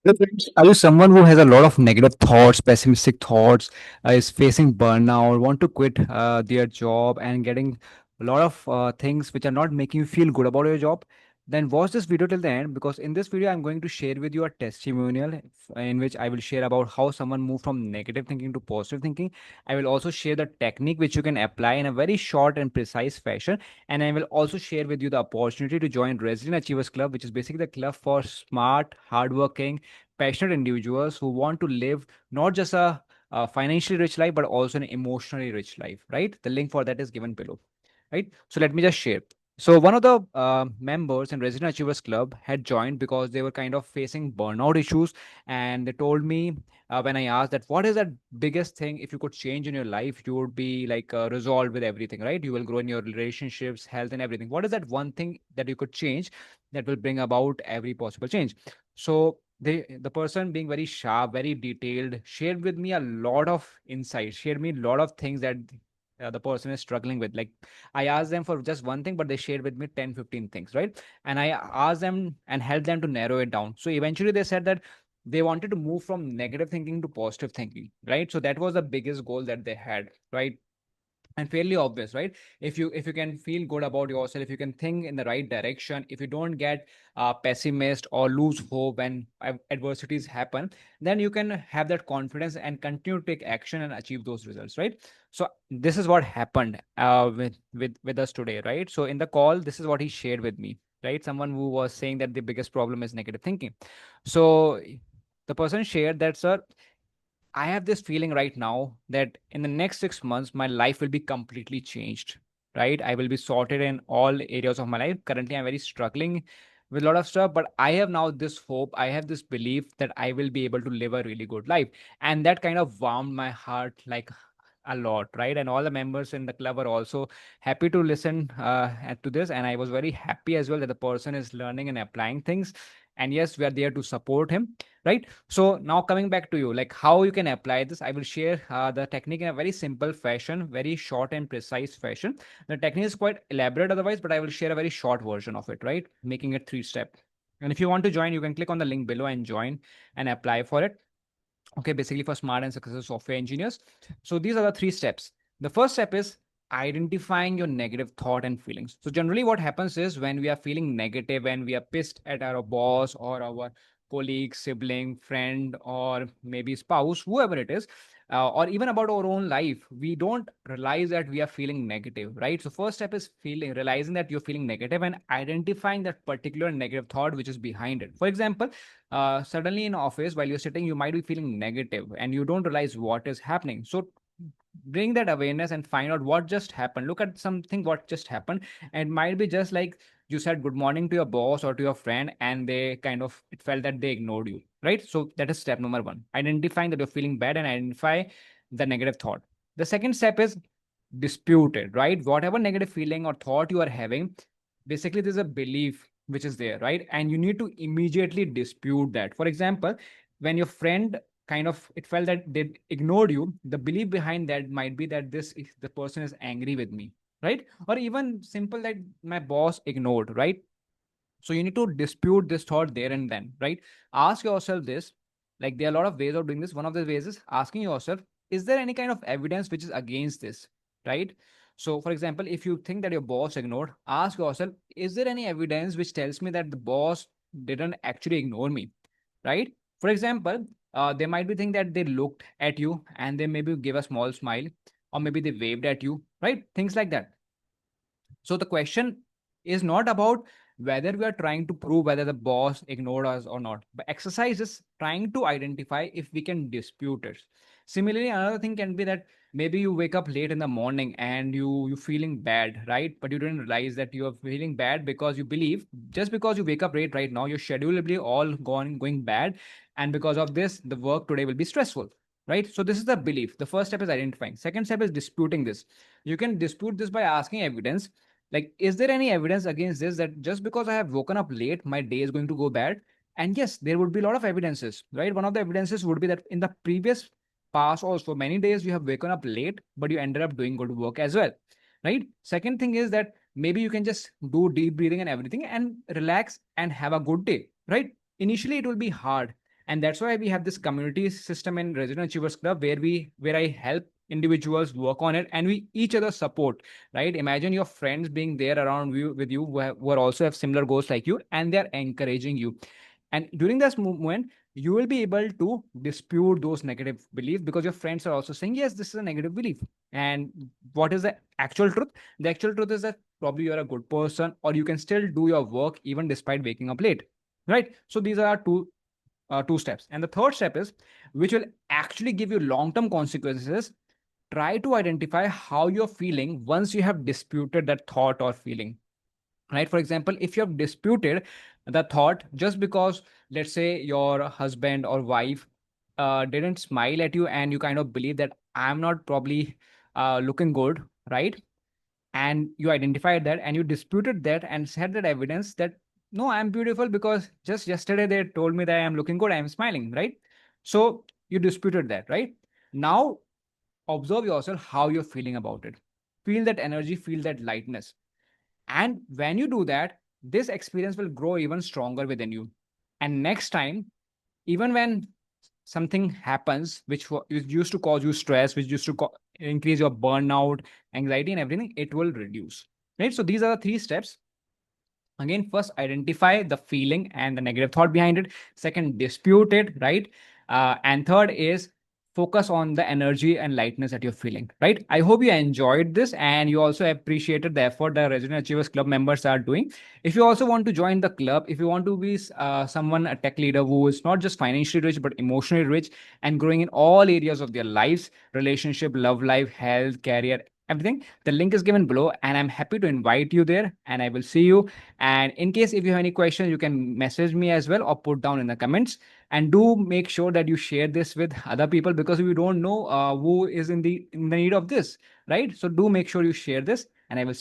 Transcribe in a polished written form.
Are you someone who has a lot of negative thoughts, pessimistic thoughts, is facing burnout, want to quit their job and getting a lot of things which are not making you feel good about your job? Then watch this video till the end, because in this video I'm going to share with you a testimonial in which I will share about how someone moved from negative thinking to positive thinking. I will also share the technique which you can apply in a very short and precise fashion, and I will also share with you the opportunity to join Resident Achievers Club, which is basically the club for smart, hardworking, passionate individuals who want to live not just a financially rich life but also an emotionally rich life, right? The link for that is given below, right? So let me just share. So one of the members in Resident Achievers Club had joined because they were kind of facing burnout issues, and they told me, when I asked that what is that biggest thing if you could change in your life, you would be like resolved with everything, right? You will grow in your relationships, health, and everything. What is that one thing that you could change that will bring about every possible change? So the person, being very sharp, very detailed, shared with me a lot of insights, shared me a lot of things that the person is struggling with. Like, I asked them for just one thing, but they shared with me 10, 15 things, right? And I asked them and helped them to narrow it down. So eventually they said that they wanted to move from negative thinking to positive thinking, right? So that was the biggest goal that they had, right? And fairly obvious, right? If you can feel good about yourself, if you can think in the right direction, if you don't get pessimist or lose hope when adversities happen, then you can have that confidence and continue to take action and achieve those results, right? So this is what happened with us today, right? So in the call, this is what he shared with me, right? Someone who was saying that the biggest problem is negative thinking. So the person shared that, sir, I have this feeling right now that in the next 6 months, my life will be completely changed, right? I will be sorted in all areas of my life. Currently, I'm very struggling with a lot of stuff, but I have now this hope. I have this belief that I will be able to live a really good life. And that kind of warmed my heart like a lot, right? And all the members in the club are also happy to listen to this. And I was very happy as well that the person is learning and applying things. And yes, we are there to support him, right? So now coming back to you, like how you can apply this, I will share the technique in a very simple fashion, very short and precise fashion. The technique is quite elaborate otherwise, but I will share a very short version of it, right? Making it 3 step. And if you want to join, you can click on the link below and join and apply for it. Okay, basically for smart and successful software engineers. So these are the 3 steps. The first step is identifying your negative thought and feelings. So generally what happens is when we are feeling negative, when we are pissed at our boss or our colleague, sibling, friend, or maybe spouse, whoever it is, or even about our own life, we don't realize that we are feeling negative, right? So first step is realizing that you're feeling negative and identifying that particular negative thought which is behind it. For example, suddenly in office while you're sitting, you might be feeling negative and you don't realize what is happening. So bring that awareness and find out what just happened. Look at something what just happened, and it might be just like you said good morning to your boss or to your friend, and they kind of, it felt that they ignored you, right? So that is step number one, identifying that you're feeling bad and identify the negative thought. The second step is dispute it, right? Whatever negative feeling or thought you are having, basically there's a belief which is there, right? And you need to immediately dispute that. For example, when your friend kind of, it felt that they ignored you, the belief behind that might be that the person is angry with me, right? Or even simple that my boss ignored, right? So you need to dispute this thought there and then, right? Ask yourself this, like there are a lot of ways of doing this. One of the ways is asking yourself, is there any kind of evidence which is against this, right? So for example, if you think that your boss ignored, ask yourself, is there any evidence which tells me that the boss didn't actually ignore me, right? For example, they might be thinking that they looked at you and they maybe gave a small smile, or maybe they waved at you, right? Things like that. So the question is not about whether we are trying to prove whether the boss ignored us or not, but exercise is trying to identify if we can dispute it. Similarly, another thing can be that maybe you wake up late in the morning and you feeling bad, right? But you didn't realize that you are feeling bad because you believe just because you wake up late right now, your schedule will be all going bad, and because of this, the work today will be stressful. Right. So this is the belief. The first step is identifying. Second step is disputing this. You can dispute this by asking evidence, like, is there any evidence against this that just because I have woken up late, my day is going to go bad? And yes, there would be a lot of evidences, right? One of the evidences would be that in the previous past, also many days you have woken up late, but you ended up doing good work as well, right? Second thing is that maybe you can just do deep breathing and everything and relax and have a good day, right? Initially, it will be hard. And that's why we have this community system in Resident Achievers Club, where I help individuals work on it, and we each other support. Right, imagine your friends being there around you with you, who are also have similar goals like you, and they're encouraging you. And during this moment, you will be able to dispute those negative beliefs, because your friends are also saying, yes, this is a negative belief. And what is the actual truth? The actual truth is that probably you're a good person, or you can still do your work even despite waking up late. Right, so these are two steps. And the third step is, which will actually give you long term consequences. Try to identify how you're feeling once you have disputed that thought or feeling. Right, for example, if you have disputed the thought, just because, let's say, your husband or wife didn't smile at you, and you kind of believe that I'm not probably looking good, right? And you identified that, and you disputed that, and said that evidence that, no, I'm beautiful, because just yesterday they told me that I'm looking good, I'm smiling, right? So you disputed that, right? Now observe yourself how you're feeling about it. Feel that energy, feel that lightness. And when you do that, this experience will grow even stronger within you. And next time, even when something happens which used to cause you stress, which used to increase your burnout, anxiety, and everything, it will reduce. Right. So these are the three steps. Again, first, identify the feeling and the negative thought behind it. Second, dispute it, right? And third is focus on the energy and lightness that you're feeling, right? I hope you enjoyed this, and you also appreciated the effort the Resident Achievers Club members are doing. If you also want to join the club, if you want to be someone, a tech leader who is not just financially rich, but emotionally rich and growing in all areas of their lives, relationship, love life, health, career, everything, the link is given below, and I'm happy to invite you there, and I will see you. And in case if you have any questions, you can message me as well, or put down in the comments. And do make sure that you share this with other people, because we don't know who is in the need of this, right? So do make sure you share this, and I will